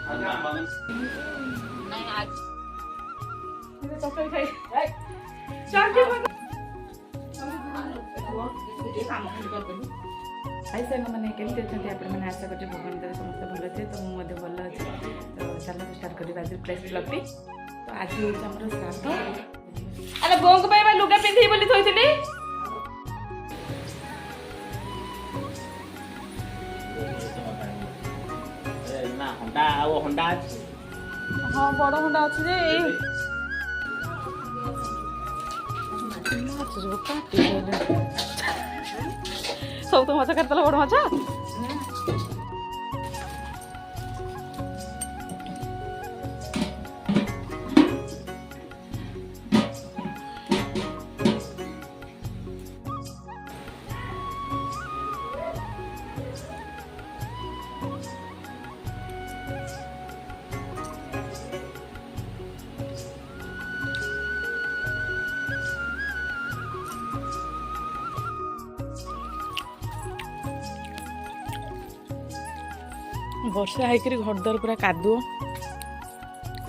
नहीं आज हाय सांग मैंने केमती अच्छा आपण आशा कर भगवान देव समस्त भल अच्छे तो मुझे भल अच्छे तो चलो स्टार्ट करा आज प्रेस ब्लॉगटी तो आज हूँ आम श्राद्ध अरे बोंक लुगा पिंधि बोली थोड़ी हाँ बड़ हंडा अच्छे सब तो मजा करता बड़ मजा वर्षा होकर घरद्वार पूरा कादुओ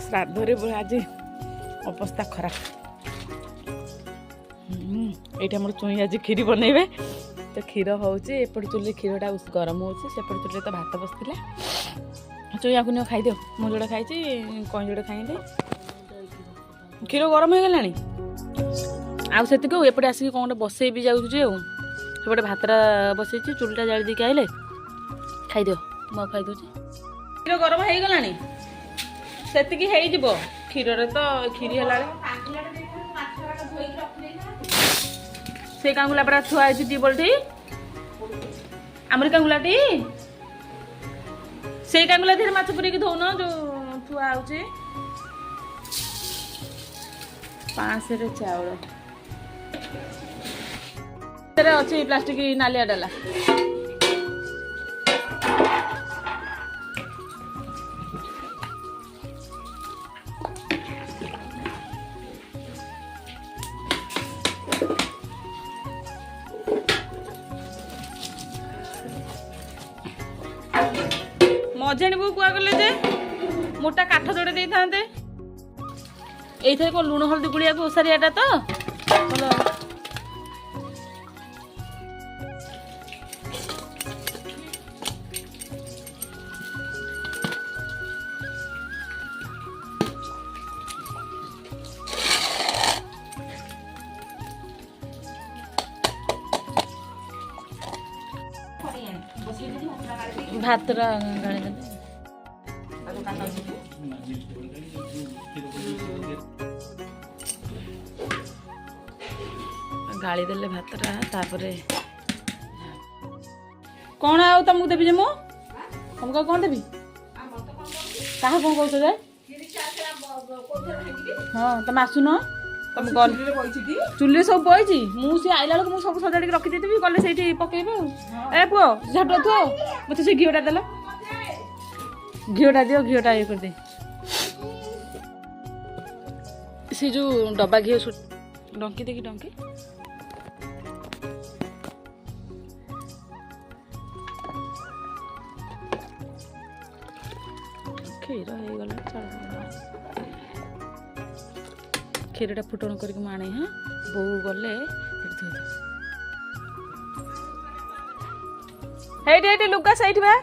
श्राद्ध आज अवस्था खराब ये मोर चुई आज क्षीरी बनइबे तो क्षीर होपट चुली क्षीरटा गरम होपट चुली तो भात बसला चुई को खाई दियो मु जोड़ा खाई कहीं जोड़े खाई क्षीर गरम हो गलानी आती एपटे आसिक कौन बसई भी जाऊँचे भातटा बसई चुलीटा जाली देके आइले खाई दियो मु खाई दूची क्षीर गरम हो गलानी से क्षीर तो क्षीरी है से कांगुला परा थुआ टीबलटी आमरी कांगुलाटी से कांगुला धीरे माछ पुरेकी धौन जो थुआ होची 5 रे चावल तेरे अच्छी प्लास्टिक नालिया डाला मझाणी बो कुआ गले जे मोटा काठ जोड़े दे था कौन लुण हल्दी गुड़िया को ओसारियाटा तो भलो भात गाड़ी गाड़ी देले भातटा तापरे कौन आउ तुमको देवी जे मो तुमको कौन देवी कहा कौन कौच जाए हाँ तुम आसुन तुम चुली सब बही मुझे आइला बेलू मुझे सब सजाड़ी रखी देवी गले से पकेबे ए पुओ झाटू थो मत से घीटा देल घीटा दियो घीटा ये कर दे से जो डब्बा घी डंकी देखी डंकी क्षीर हो गला क्षीरटा फुटण करके आने हाँ बो गले हेटी लुगा सही बा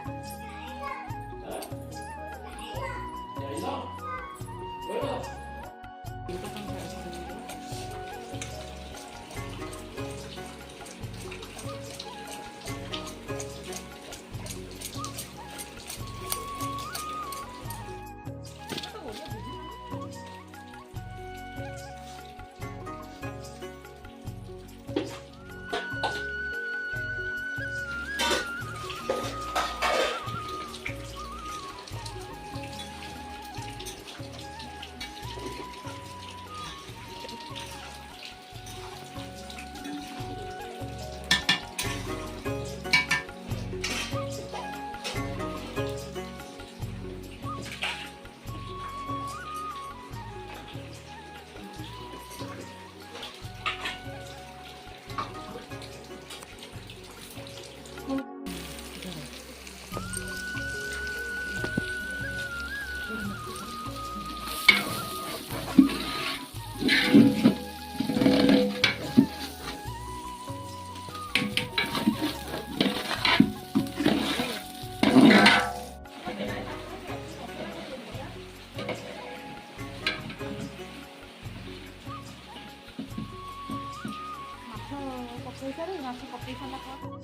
ମାଛ ପକେଇ ସାରିଲା ପରେ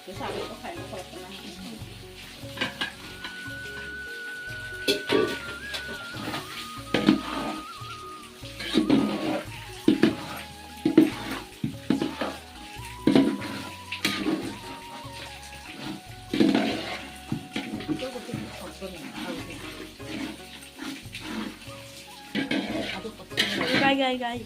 ସେ ଶାଗ ତ ଖାଇବ କଳ୍ପନା गाई गाई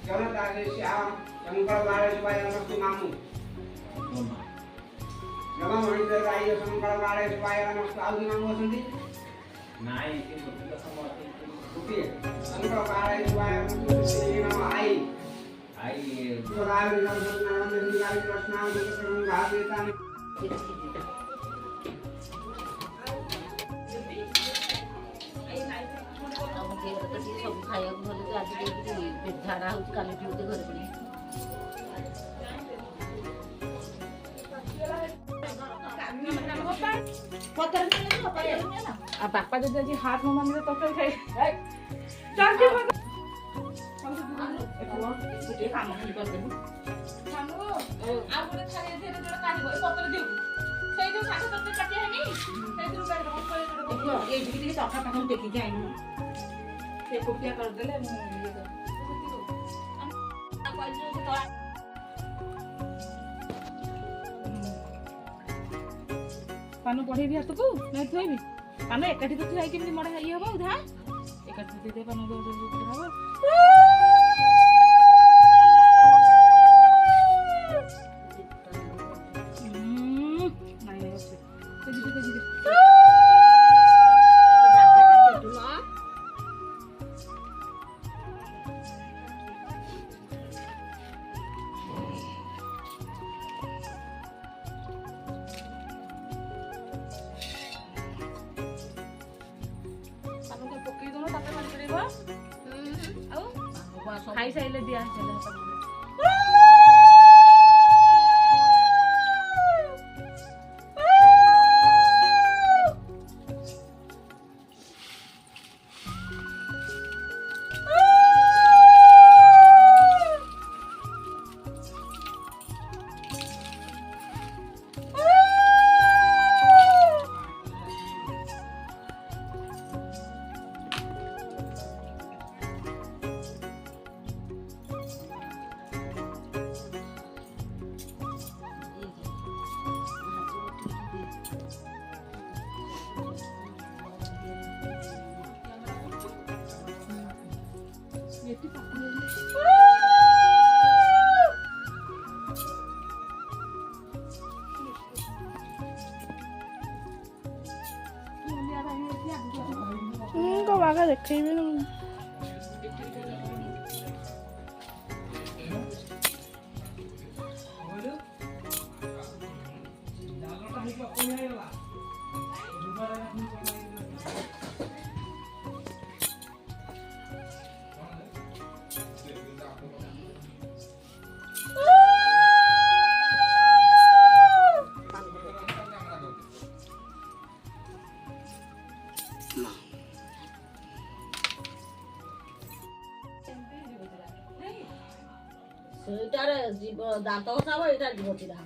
Jangan dari siang yang kalau supaya mesti mamu. Jangan mau dari kayu kalau supaya mesti tahu mamu sendiri. Naik itu kita sama bukti. Kalau supaya mesti nama air. Air. Kalau air nama dari terus nama itu terus nggak bisa. सब खाया भले तो आज पेट झाड़ा हो काली उठे घर पर बापा जब हाथ में मांगे तो खाई से कुटिया कर देले पानु पढ़ेबी हाथ को नहीं थोइबी पानु एकाठी तो थई केमि मडा ये हबो उधा एकाठी दे पानु दो हबो खाई साइले दिया 그거 막아 내키면 ସେଇଟାରେ ଯିବ ଦାନ୍ତ ଘଷା ହବ ଏଇଟା ଯିବ ଚିରା